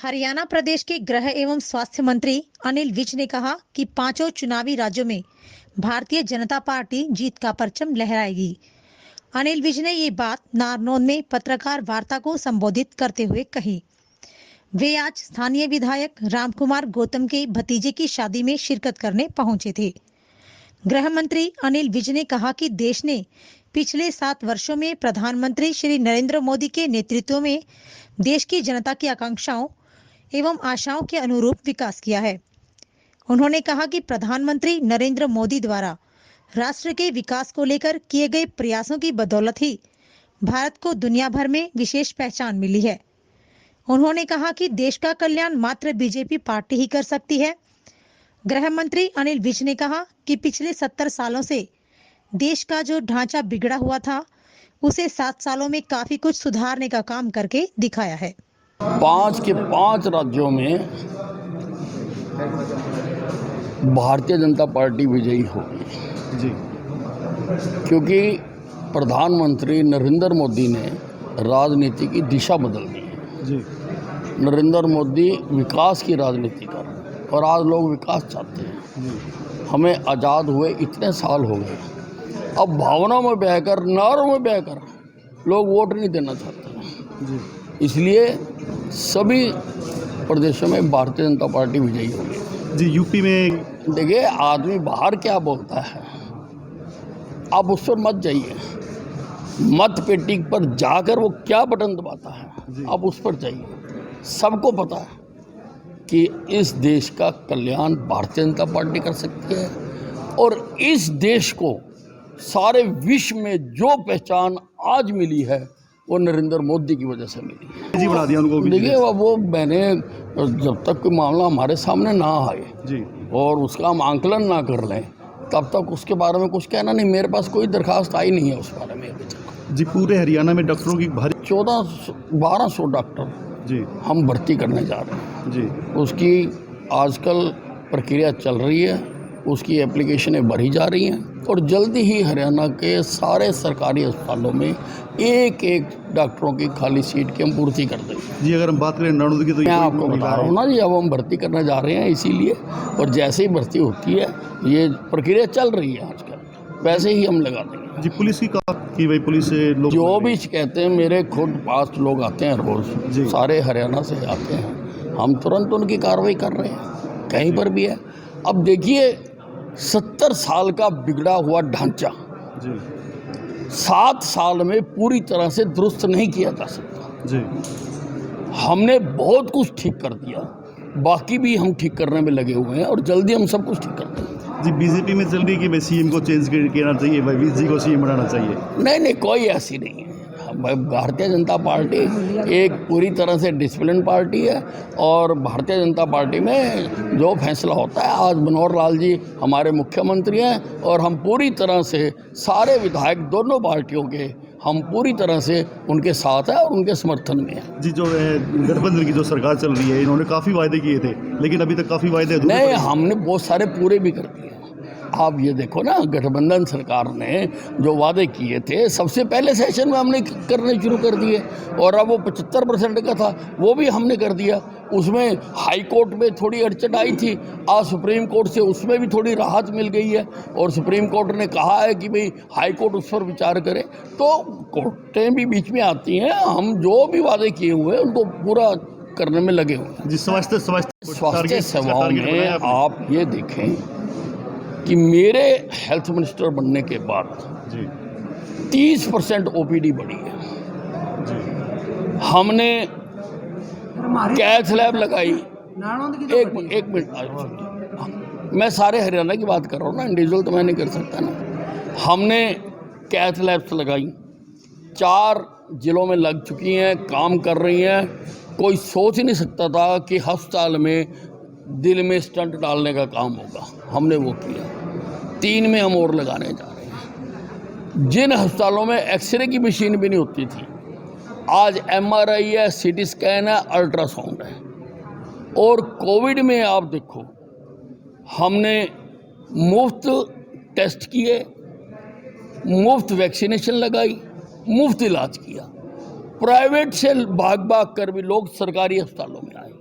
हरियाणा प्रदेश के गृह एवं स्वास्थ्य मंत्री अनिल विज ने कहा कि पांचों चुनावी राज्यों में भारतीय जनता पार्टी जीत का परचम लहराएगी। अनिल विज ने ये बात नारनौंद में पत्रकार वार्ता को संबोधित करते हुए कही। वे आज स्थानीय विधायक रामकुमार गौतम के भतीजे की शादी में शिरकत करने पहुंचे थे। गृह मंत्री अनिल विज ने कहा कि देश ने पिछले 7 वर्षों में प्रधानमंत्री श्री नरेंद्र मोदी के नेतृत्व में देश की जनता की आकांक्षाओं एवं आशाओं के अनुरूप विकास किया है। उन्होंने कहा कि प्रधानमंत्री नरेंद्र मोदी द्वारा राष्ट्र के विकास को लेकर किए गए प्रयासों की बदौलत ही भारत को दुनिया भर में विशेष पहचान मिली है। उन्होंने कहा कि देश का कल्याण मात्र बीजेपी पार्टी ही कर सकती है। गृह मंत्री अनिल विज ने कहा कि पिछले 70 सालों से देश का जो ढांचा बिगड़ा हुआ था उसे 7 सालों में काफी कुछ सुधारने का काम करके दिखाया है। 5 के 5 राज्यों में भारतीय जनता पार्टी विजयी होगी जी, क्योंकि प्रधानमंत्री नरेंद्र मोदी ने राजनीति की दिशा बदल दी है जी। नरेंद्र मोदी विकास की राजनीति कर रहे हैं और आज लोग विकास चाहते हैं जी। हमें आज़ाद हुए इतने साल हो गए, अब भावनाओं में बहकर, नारों में बहकर लोग वोट नहीं देना चाहते जी। इसलिए सभी प्रदेशों में भारतीय जनता पार्टी विजयी होगी जी। यूपी में देखिए, आदमी बाहर क्या बोलता है आप उस पर मत जाइए, मत पेटी पर जाकर वो क्या बटन दबाता है आप उस पर जाइए। सबको पता है कि इस देश का कल्याण भारतीय जनता पार्टी कर सकती है और इस देश को सारे विश्व में जो पहचान आज मिली है वो नरेंद्र मोदी की वजह से मिली है जी। बना दिया उनको। देखिए, वो मैंने जब तक कोई मामला हमारे सामने ना आए जी और उसका हम आंकलन ना कर लें तब तक उसके बारे में कुछ कहना नहीं। मेरे पास कोई दरखास्त आई नहीं है उस बारे में अभी तक जी। पूरे हरियाणा में डॉक्टरों की भारी 1200 डॉक्टर जी हम भर्ती करने जा रहे हैं जी। उसकी आजकल प्रक्रिया चल रही है, उसकी एप्लीकेशनें भरी जा रही हैं और जल्दी ही हरियाणा के सारे सरकारी अस्पतालों में एक डॉक्टरों की खाली सीट की हम पूर्ति कर देंगे जी। अगर हम बात करें नारनौंद की तो मैं आपको बता रहा हूँ ना जी, अब हम भर्ती करने जा रहे हैं इसीलिए, और जैसे ही भर्ती होती है ये प्रक्रिया चल रही है आजकल, वैसे ही हम लगा देंगे जी। पुलिस की कि भाई पुलिस से लोग जो भी कहते हैं, मेरे खुद पास लोग आते हैं रोज़, सारे हरियाणा से आते हैं, हम तुरंत उनकी कार्रवाई कर रहे हैं कहीं पर भी है। अब देखिए, 70 साल का बिगड़ा हुआ ढांचा 7 साल में पूरी तरह से दुरुस्त नहीं किया जा सकता जी। हमने बहुत कुछ ठीक कर दिया, बाकी भी हम ठीक करने में लगे हुए हैं और जल्दी हम सब कुछ ठीक कर देंगे जी। बीजेपी में चल रही कि भाई सीएम को चेंज करना चाहिए, भाई विज जी को सीएम बनाना चाहिए। नहीं, कोई ऐसी नहीं है। भारतीय जनता पार्टी एक पूरी तरह से डिसिप्लिन पार्टी है और भारतीय जनता पार्टी में जो फैसला होता है, आज मनोहर लाल जी हमारे मुख्यमंत्री हैं और हम पूरी तरह से सारे विधायक दोनों पार्टियों के हम पूरी तरह से उनके साथ हैं और उनके समर्थन में हैं जी। जो गठबंधन की जो सरकार चल रही है, इन्होंने काफ़ी वायदे किए थे लेकिन अभी तक काफ़ी वायदे नहीं, हमने बहुत सारे पूरे भी कर दिए। आप ये देखो ना, गठबंधन सरकार ने जो वादे किए थे सबसे पहले सेशन में हमने करने शुरू कर दिए और अब वो 75% का था वो भी हमने कर दिया। उसमें हाई कोर्ट में थोड़ी अड़चन आई थी, आज सुप्रीम कोर्ट से उसमें भी थोड़ी राहत मिल गई है और सुप्रीम कोर्ट ने कहा है कि भाई हाई कोर्ट उस पर विचार करे, तो कोर्टें भी बीच में आती हैं। हम जो भी वादे किए हुए हैं उनको पूरा करने में लगे हुए हैं जी। स्वास्थ्य सेवाओं में आप ये देखें कि मेरे हेल्थ मिनिस्टर बनने के बाद जी 30% ओपीडी बढ़ी है जी। हमने कैथ लैब लगाई। एक मिनट, मैं सारे हरियाणा की बात कर रहा हूँ ना, इंडिविजुअल तो मैं नहीं कर सकता ना। हमने कैथ लैब्स लगाई, 4 जिलों में लग चुकी हैं, काम कर रही हैं। कोई सोच ही नहीं सकता था कि अस्पताल में दिल में स्टंट डालने का काम होगा, हमने वो किया। 3 में हम और लगाने जा रहे हैं। जिन अस्पतालों में एक्सरे की मशीन भी नहीं होती थी, आज एमआरआई है, सीटी स्कैन है, अल्ट्रासाउंड है। और कोविड में आप देखो, हमने मुफ्त टेस्ट किए, मुफ्त वैक्सीनेशन लगाई, मुफ्त इलाज किया। प्राइवेट से भाग कर भी लोग सरकारी अस्पतालों में आए।